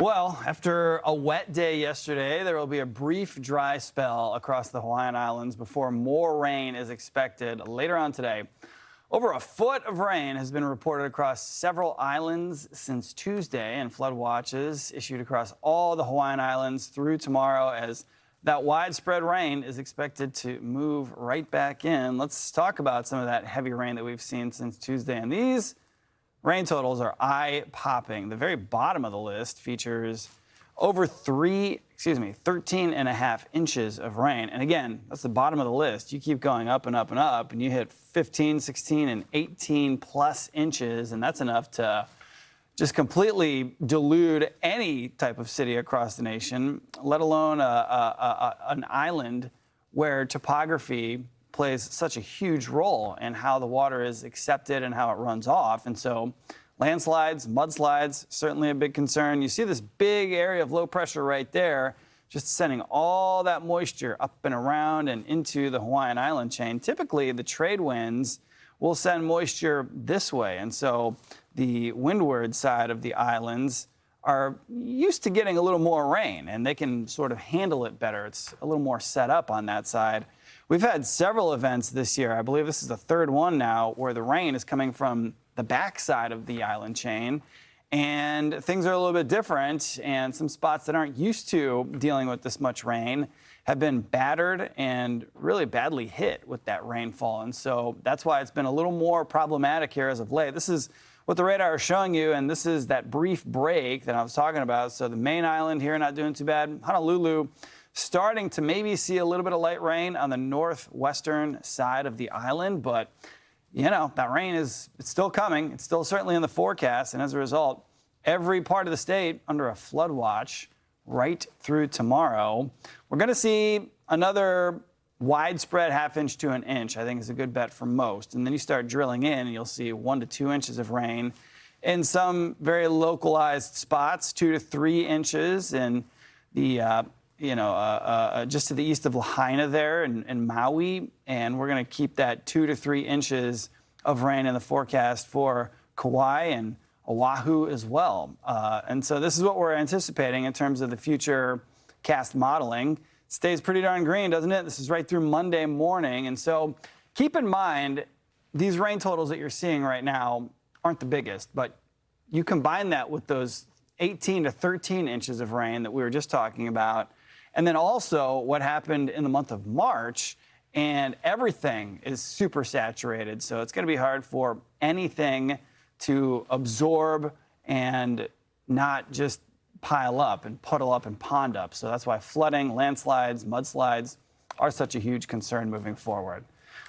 Well, after a wet day yesterday, there will be a brief dry spell across the Hawaiian Islands before more rain is expected later on today. Over a foot of rain has been reported across several islands since Tuesday, and flood watches issued across all the Hawaiian Islands through tomorrow as that widespread rain is expected to move right back in. Let's talk about some of that heavy rain that we've seen since Tuesday. And these rain totals are eye-popping. The very bottom of the list features over 13.5 inches of rain. And again, that's the bottom of the list. You keep going up and up and up, and you hit 15, 16, and 18 plus inches, and that's enough to just completely delude any type of city across the nation, let alone an island where topography plays such a huge role in how the water is accepted and how it runs off. And so landslides, mudslides, certainly a big concern. You see this big area of low pressure right there, just sending all that moisture up and around and into the Hawaiian Island chain. Typically, the trade winds will send moisture this way. And so the windward side of the islands are used to getting a little more rain, and they can sort of handle it better. It's a little more set up on that side. We've had several events this year. I believe this is the third one now where the rain is coming from the backside of the island chain, and things are a little bit different, and some spots that aren't used to dealing with this much rain have been battered and really badly hit with that rainfall. And so that's why it's been a little more problematic here as of late. This is what the radar is showing you, and this is that brief break that I was talking about. So the main island here not doing too bad. Honolulu starting to maybe see a little bit of light rain on the northwestern side of the island, but you know, that rain it's still coming. It's still certainly in the forecast, and as a result, every part of the state under a flood watch right through tomorrow. We're going to see another widespread half-inch to an inch, I think is a good bet for most. And then you start drilling in, and you'll see 1 to 2 inches of rain in some very localized spots, 2 to 3 inches in the just to the east of Lahaina there in Maui. And we're going to keep that 2 to 3 inches of rain in the forecast for Kauai and Oahu as well. And so this is what we're anticipating in terms of the future cast modeling. Stays pretty darn green, doesn't it? This is right through Monday morning. And so keep in mind, these rain totals that you're seeing right now aren't the biggest, but you combine that with those 18 to 13 inches of rain that we were just talking about, and then also what happened in the month of March, and everything is super saturated. So it's going to be hard for anything to absorb and not just pile up and puddle up and pond up. So that's why flooding, landslides, mudslides are such a huge concern moving forward.